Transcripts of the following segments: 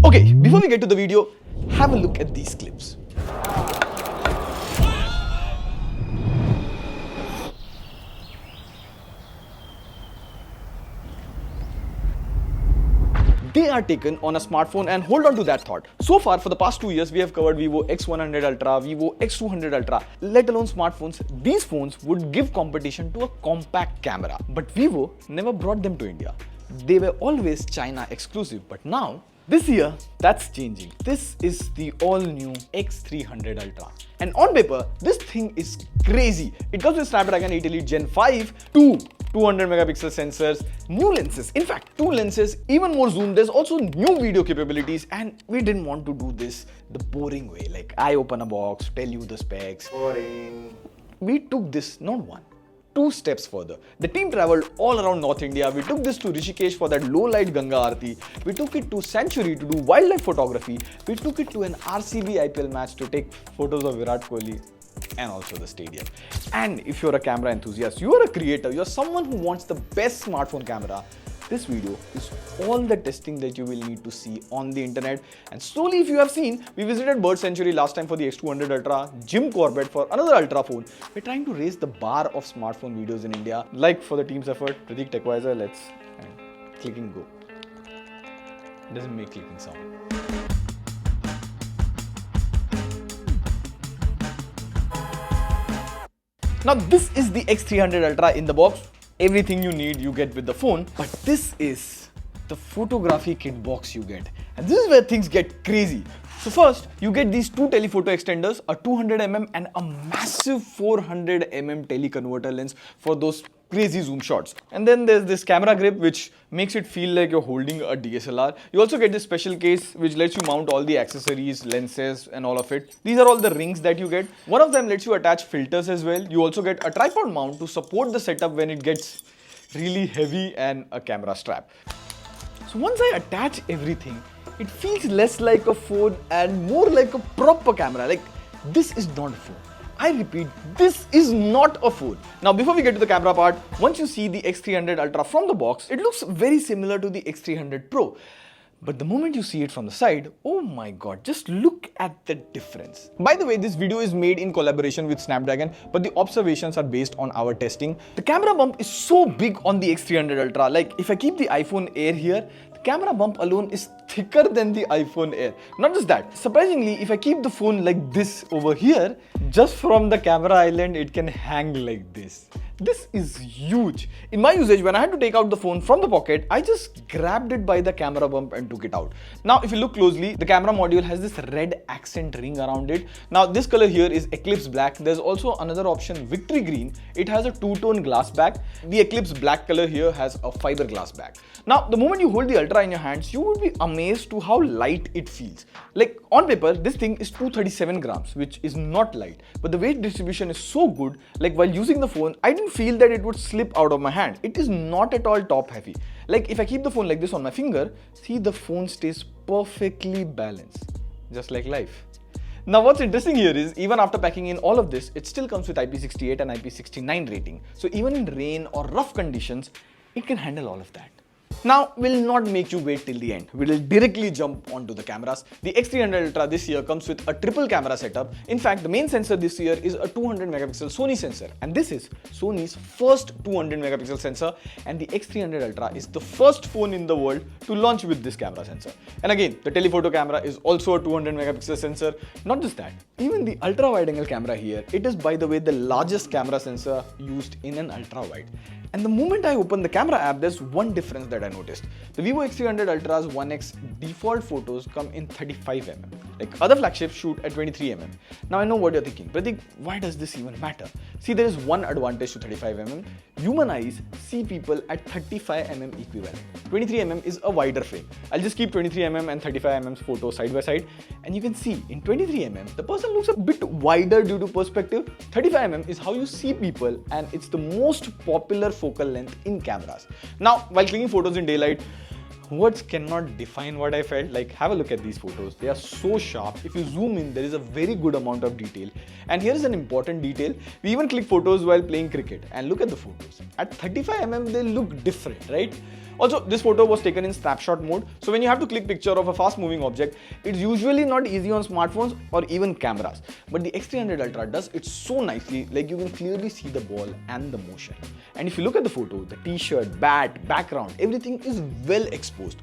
Okay, before we get to the video, have a look at these clips. They are taken on a smartphone, and hold on to that thought. So far, for the past 2 years, we have covered vivo X100 Ultra, vivo X200 Ultra, let alone smartphones. These phones would give competition to a compact camera. But Vivo never brought them to India. They were always China exclusive, but now, this year, that's changing. This is the all-new X300 Ultra. And on paper, this thing is crazy. It comes with Snapdragon 8 Elite Gen 5, 200 megapixel sensors, new lenses, in fact 2 lenses, even more zoom. There's also new video capabilities, and we didn't want to do this the boring way, like I open a box, tell you the specs. Boring. We took this not one, 2 steps further. The team traveled all around North India. We took this to Rishikesh for that low light Ganga Aarti. We took it to Sanctuary to do wildlife photography. We took it to an RCB IPL match to take photos of Virat Kohli and also the stadium. And if you're a camera enthusiast, you're a creator, you're someone who wants the best smartphone camera, this video is all the testing that you will need to see on the internet. And slowly, if you have seen, we visited Bird Sanctuary last time for the X200 Ultra, Jim Corbett for another Ultra phone. We're trying to raise the bar of smartphone videos in India. Like for the team's effort, Pratik, TechWiser, let's click and go. It doesn't make clicking sound. Now this is the X300 Ultra in the box. Everything you need you get with the phone, but this is the photography kit box you get. And this is where things get crazy. So first, you get these 2 telephoto extenders, a 200mm and a massive 400mm teleconverter lens for those crazy zoom shots. And then there's this camera grip which makes it feel like you're holding a DSLR. You also get this special case which lets you mount all the accessories, lenses and all of it. These are all the rings that you get. One of them lets you attach filters as well. You also get a tripod mount to support the setup when it gets really heavy, and a camera strap. So once I attach everything, it feels less like a phone and more like a proper camera. Like, this is not a phone. I repeat, this is not a phone. Now, before we get to the camera part, once you see the X300 Ultra from the box, it looks very similar to the X300 Pro. But the moment you see it from the side, oh my god, just look at the difference. By the way, this video is made in collaboration with Snapdragon, but the observations are based on our testing. The camera bump is so big on the X300 Ultra. Like, if I keep the iPhone Air here, the camera bump alone is thicker than the iPhone Air. Not just that, surprisingly, if I keep the phone like this over here, just from the camera island, it can hang like this. This is huge. In my usage, when I had to take out the phone from the pocket, I just grabbed it by the camera bump and took it out. Now, if you look closely, the camera module has this red accent ring around it. Now, this color here is Eclipse Black. There's also another option, Victory Green. It has a 2-tone glass back. The Eclipse Black color here has a fiberglass back. Now, the moment you hold the Ultra in your hands, you would be amazed to how light it feels. Like, on paper, this thing is 237 grams, which is not light. But the weight distribution is so good, like while using the phone, I didn't feel that it would slip out of my hand. It is not at all top heavy. Like, if I keep the phone like this on my finger, see, the phone stays perfectly balanced, just like life. Now, what's interesting here is, even after packing in all of this, it still comes with IP68 and IP69 rating. So even in rain or rough conditions, it can handle all of that. Now, we'll not make you wait till the end. We'll directly jump onto the cameras. The X300 Ultra this year comes with a triple camera setup. In fact, the main sensor this year is a 200 megapixel Sony sensor. And this is Sony's first 200 megapixel sensor. And the X300 Ultra is the first phone in the world to launch with this camera sensor. And again, the telephoto camera is also a 200 megapixel sensor. Not just that, even the ultra wide angle camera here, it is, by the way, the largest camera sensor used in an ultra wide. And the moment I open the camera app, there's one difference that I noticed. The vivo X300 Ultra's 1x default photos come in 35mm. Like, other flagships shoot at 23mm. Now I know what you're thinking, Pratik, why does this even matter? See, there is one advantage to 35mm. Human eyes see people at 35mm equivalent. 23mm is a wider frame. I'll just keep 23mm and 35mm photos side by side, and you can see in 23mm, the person looks a bit wider due to perspective. 35mm is how you see people, and it's the most popular focal length in cameras. Now, while clicking photos in daylight, words cannot define what I felt. Like, have a look at these photos. They are so sharp. If you zoom in, there is a very good amount of detail. And here is an important detail. We even click photos while playing cricket, and look at the photos. At 35mm, they look different, right? Also, this photo was taken in snapshot mode, so when you have to click picture of a fast moving object, it's usually not easy on smartphones or even cameras. But the X300 Ultra does it so nicely, like you can clearly see the ball and the motion. And if you look at the photo, the t-shirt, bat, background, everything is well exposed.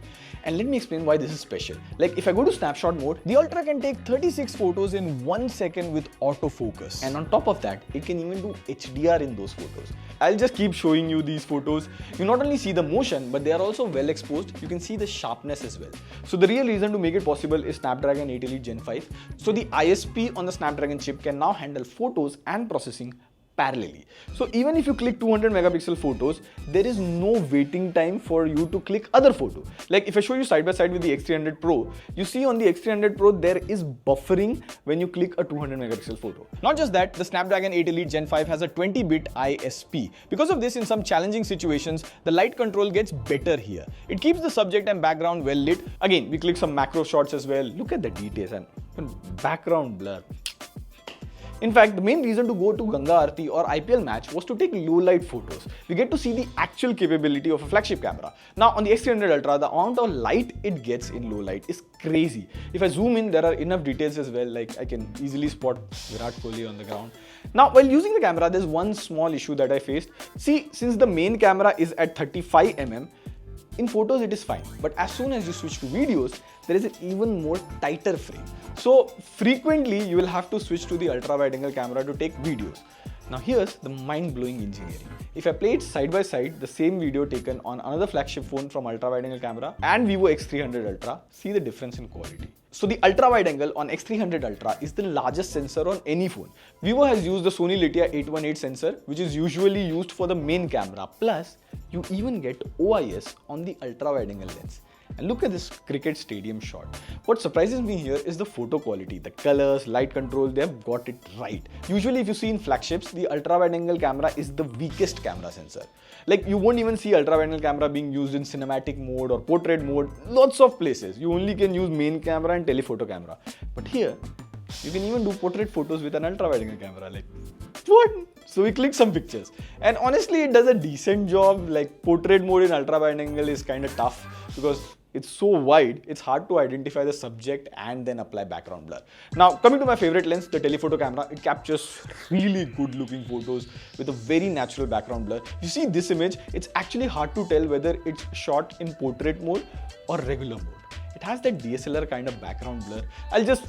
And let me explain why this is special. Like if I go to snapshot mode, the Ultra can take 36 photos in 1 second with autofocus. And on top of that, it can even do HDR in those photos. I'll just keep showing you these photos. You not only see the motion, but they are also well exposed. You can see the sharpness as well. So the real reason to make it possible is Snapdragon 8 Elite Gen 5. So the ISP on the Snapdragon chip can now handle photos and processing parallelly. So even if you click 200 megapixel photos, there is no waiting time for you to click other photo. Like if I show you side by side with the X300 Pro, you see on the X300 Pro there is buffering when you click a 200 megapixel photo. Not just that, the Snapdragon 8 Elite Gen 5 has a 20-bit ISP. Because of this, in some challenging situations, the light control gets better here. It keeps the subject and background well lit. Again, we click some macro shots as well. Look at the details and background blur. In fact, the main reason to go to Ganga Aarti or IPL match was to take low light photos. We get to see the actual capability of a flagship camera. Now on the X300 Ultra, the amount of light it gets in low light is crazy. If I zoom in, there are enough details as well, like I can easily spot Virat Kohli on the ground. Now while using the camera, there's one small issue that I faced. See, since the main camera is at 35mm, in photos it is fine, but as soon as you switch to videos, there is an even more tighter frame. So frequently you will have to switch to the ultra wide angle camera to take videos. Now here's the mind-blowing engineering. If I play it side by side, the same video taken on another flagship phone from ultra wide angle camera and vivo X300 Ultra, see the difference in quality. So the ultra wide angle on X300 Ultra is the largest sensor on any phone. Vivo has used the Sony Litia 818 sensor, which is usually used for the main camera. Plus, you even get OIS on the ultra wide angle lens. And look at this cricket stadium shot. What surprises me here is the photo quality. The colors, light control, they have got it right. Usually if you see in flagships, the ultra wide angle camera is the weakest camera sensor. Like you won't even see ultra wide angle camera being used in cinematic mode or portrait mode. Lots of places. You only can use main camera and telephoto camera. But here, you can even do portrait photos with an ultra wide angle camera. Like, what? So we click some pictures. And honestly, it does a decent job. Like portrait mode in ultra wide angle is kind of tough because it's so wide, it's hard to identify the subject and then apply background blur. Now, coming to my favorite lens, the telephoto camera, it captures really good looking photos with a very natural background blur. You see this image, it's actually hard to tell whether it's shot in portrait mode or regular mode. It has that DSLR kind of background blur. I'll just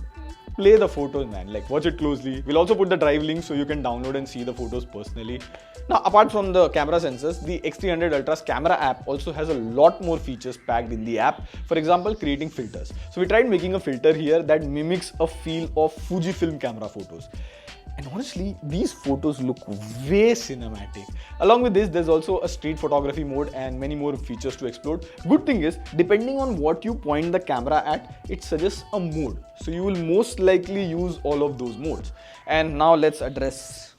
play the photos, man, like watch it closely. We'll also put the drive link so you can download and see the photos personally. Now, apart from the camera sensors, the X300 Ultra's camera app also has a lot more features packed in the app. For example, creating filters. So we tried making a filter here that mimics a feel of Fujifilm camera photos. And honestly, these photos look way cinematic. Along with this, there's also a street photography mode and many more features to explore. Good thing is, depending on what you point the camera at, it suggests a mode. So you will most likely use all of those modes. And now let's address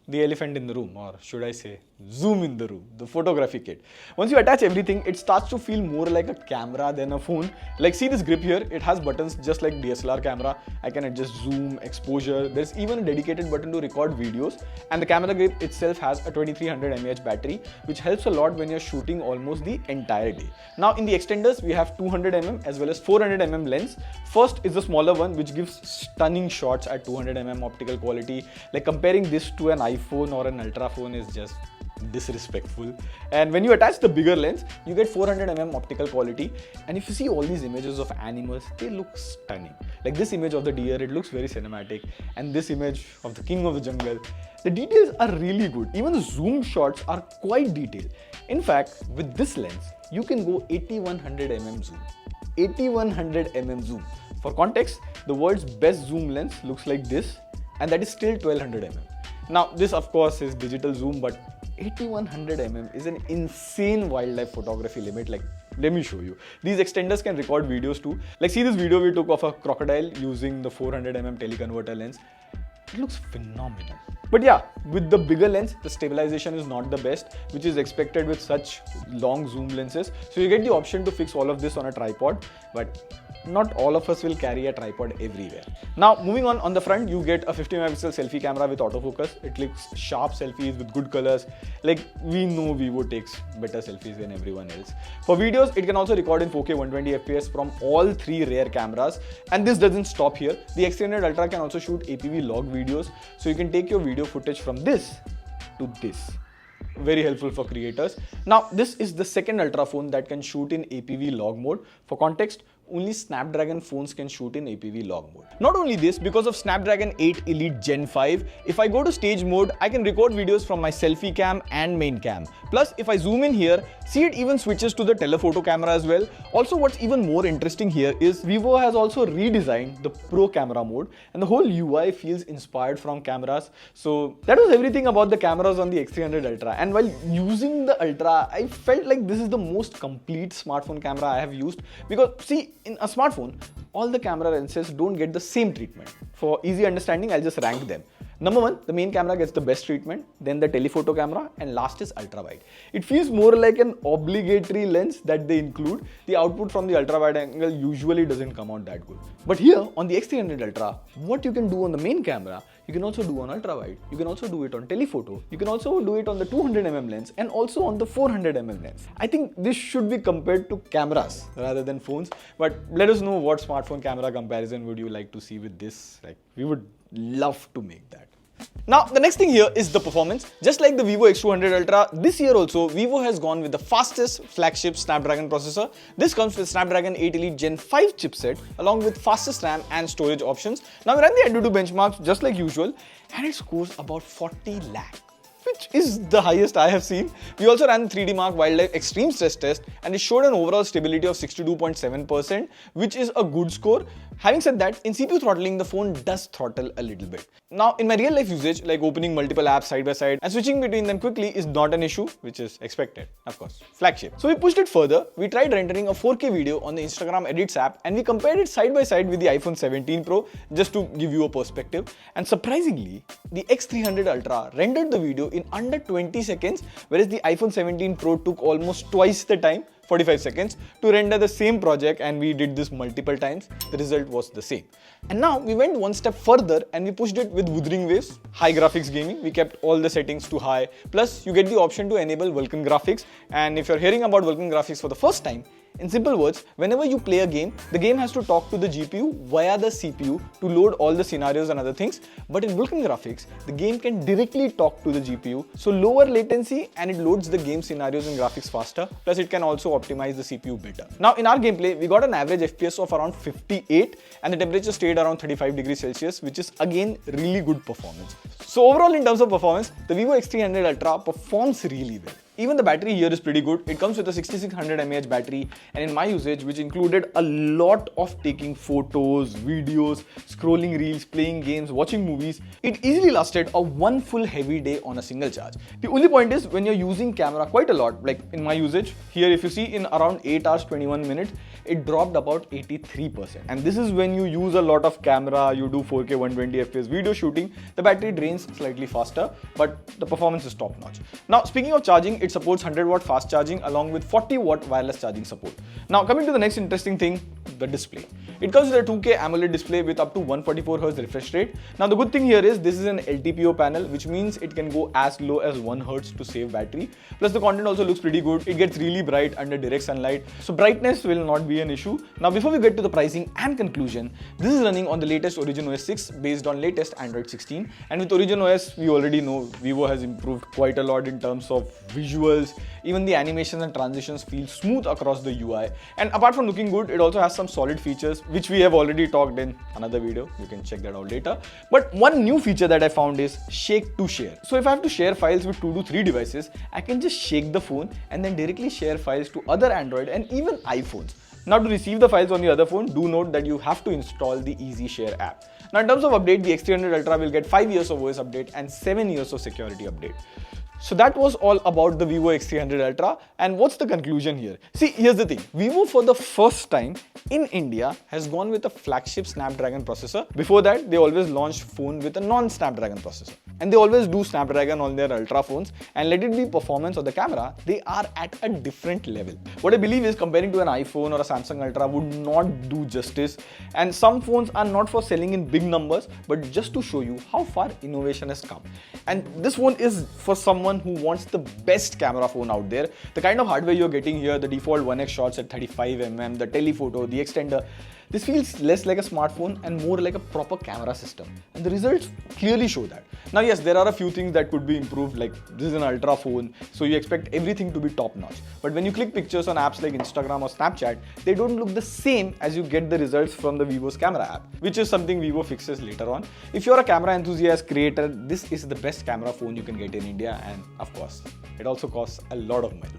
the elephant in the room, or should I say, zoom in the room, the photography kit. Once you attach everything, it starts to feel more like a camera than a phone. Like see this grip here, it has buttons just like DSLR camera. I can adjust zoom, exposure. There's even a dedicated button to record videos. And the camera grip itself has a 2300 mAh battery, which helps a lot when you're shooting almost the entire day. Now in the extenders, we have 200mm as well as 400mm lens. First is the smaller one, which gives stunning shots at 200mm optical quality. Like comparing this to an iPhone or an Ultra phone is just disrespectful. And when you attach the bigger lens, you get 400mm optical quality. And if you see all these images of animals, they look stunning. Like this image of the deer, it looks very cinematic. And this image of the king of the jungle, the details are really good. Even the zoom shots are quite detailed. In fact, with this lens, you can go 8100mm zoom. 8100mm zoom. For context, the world's best zoom lens looks like this, and that is still 1200mm. Now, this of course is digital zoom, but 8100mm is an insane wildlife photography limit. Like, let me show you. These extenders can record videos too. Like, see this video we took of a crocodile using the 400mm teleconverter lens. It looks phenomenal. But yeah, with the bigger lens, the stabilization is not the best, which is expected with such long zoom lenses. So you get the option to fix all of this on a tripod. but not all of us will carry a tripod everywhere. Now moving on the front, you get a 50 megapixel selfie camera with autofocus. It clicks sharp selfies with good colors. Like, we know Vivo takes better selfies than everyone else. For videos, it can also record in 4K 120 FPS from all three rear cameras. And this doesn't stop here. The X300 Ultra can also shoot APV log videos. So you can take your video footage from this to this. Very helpful for creators. Now, this is the second Ultra phone that can shoot in APV log mode. For context, only Snapdragon phones can shoot in APV log mode. Not only this, because of Snapdragon 8 Elite Gen 5, if I go to stage mode, I can record videos from my selfie cam and main cam. Plus, if I zoom in here, see, it even switches to the telephoto camera as well. Also, what's even more interesting here is Vivo has also redesigned the Pro camera mode, and the whole UI feels inspired from cameras. So that was everything about the cameras on the X300 Ultra. And while using the Ultra, I felt like this is the most complete smartphone camera I have used, because see, in a smartphone, all the camera lenses don't get the same treatment. For easy understanding, I'll just rank them. Number 1, the main camera gets the best treatment, then the telephoto camera, and last is ultrawide. It feels more like an obligatory lens that they include. The output from the ultrawide angle usually doesn't come out that good. But here on the X300 Ultra, what you can do on the main camera, you can also do on ultrawide. You can also do it on telephoto. You can also do it on the 200mm lens and also on the 400mm lens. I think this should be compared to cameras rather than phones. But let us know what smartphone camera comparison would you like to see with this. Like, we would love to make that. Now, the next thing here is the performance. Just like the vivo X200 Ultra, this year also, Vivo has gone with the fastest flagship Snapdragon processor. This comes with Snapdragon 8 Elite Gen 5 chipset, along with fastest RAM and storage options. Now, we ran the AnTuTu benchmarks just like usual, and it scores about 40 lakh. Which is the highest I have seen. We also ran the 3D Mark Wildlife Extreme Stress Test, and it showed an overall stability of 62.7%, which is a good score. Having said that, in CPU throttling, the phone does throttle a little bit. Now, in my real life usage, like opening multiple apps side by side and switching between them quickly is not an issue, which is expected, of course, flagship. So we pushed it further. We tried rendering a 4K video on the Instagram Edits app, and we compared it side by side with the iPhone 17 Pro, just to give you a perspective. And surprisingly, the X300 Ultra rendered the video in under 20 seconds, whereas the iPhone 17 Pro took almost twice the time, 45 seconds, to render the same project, and we did this multiple times. The result was the same. And now we went one step further and we pushed it with Wuthering Waves, high graphics gaming. We kept all the settings to high. Plus, you get the option to enable Vulkan graphics. And if you're hearing about Vulkan graphics for the first time, in simple words, whenever you play a game, the game has to talk to the GPU via the CPU to load all the scenarios and other things. But in Vulkan graphics, the game can directly talk to the GPU, so lower latency, and it loads the game scenarios and graphics faster. Plus, it can also optimize the CPU better. Now, in our gameplay, we got an average FPS of around 58, and the temperature stayed around 35 degrees Celsius, which is again really good performance. So overall, in terms of performance, the vivo X300 Ultra performs really well. Even the battery here is pretty good. It comes with a 6600 mAh battery, and in my usage, which included a lot of taking photos, videos, scrolling reels, playing games, watching movies, it easily lasted a one full heavy day on a single charge. The only point is, when you're using camera quite a lot, like in my usage, here if you see, in around 8 hours 21 minutes, it dropped about 83%. And this is when you use a lot of camera, you do 4K 120 FPS video shooting, the battery drains slightly faster, but the performance is top notch. Now, speaking of charging, it supports 100 watt fast charging along with 40 watt wireless charging support. Now, coming to the next interesting thing, the display. It comes with a 2K AMOLED display with up to 144Hz refresh rate. Now, the good thing here is this is an LTPO panel, which means it can go as low as 1 Hz to save battery. Plus, the content also looks pretty good. It gets really bright under direct sunlight, so brightness will not be an issue. Now, before we get to the pricing and conclusion, this is running on the latest Origin OS 6 based on latest Android 16. And with Origin OS, we already know Vivo has improved quite a lot in terms of visuals. Even the animations and transitions feel smooth across the UI. And apart from looking good, it also has some solid features, which we have already talked in another video. You can check that out later. But one new feature that I found is shake to share. So if I have to share files with 2 to 3 devices, I can just shake the phone and then directly share files to other Android and even iPhones. Now, to receive the files on the other phone, do note that you have to install the Easy Share app. Now, in terms of update, the X300 Ultra will get 5 years of OS update and 7 years of security update. So that was all about the vivo X300 Ultra. And what's the conclusion here? See, here's the thing. Vivo, for the first time in India, has gone with a flagship Snapdragon processor. Before that, they always launched phone with a non-Snapdragon processor. And they always do Snapdragon on their Ultra phones, and let it be performance or the camera, they are at a different level. What I believe is comparing to an iPhone or a Samsung Ultra would not do justice, and some phones are not for selling in big numbers, but just to show you how far innovation has come. And this one is for someone who wants the best camera phone out there. The kind of hardware you're getting here, the default 1x shots at 35mm, the telephoto, the extender, this feels less like a smartphone and more like a proper camera system. And the results clearly show that. Now yes, there are a few things that could be improved, like this is an Ultra phone, so you expect everything to be top notch. But when you click pictures on apps like Instagram or Snapchat, they don't look the same as you get the results from the Vivo's camera app, which is something Vivo fixes later on. If you're a camera enthusiast creator, this is the best camera phone you can get in India, and of course, it also costs a lot of money.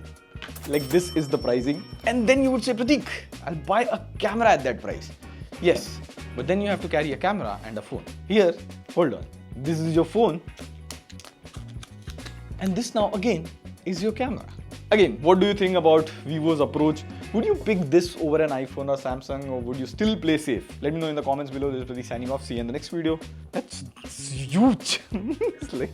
Like this is the pricing, and then you would say, Pratik, I'll buy a camera at that price. Yes, but then you have to carry a camera and a phone. Here, hold on, this is your phone, and this now again is your camera. Again, what do you think about Vivo's approach? Would you pick this over an iPhone or Samsung, or would you still play safe? Let me know in the comments below. This is Pratik signing off. See you in the next video. That's huge. It's like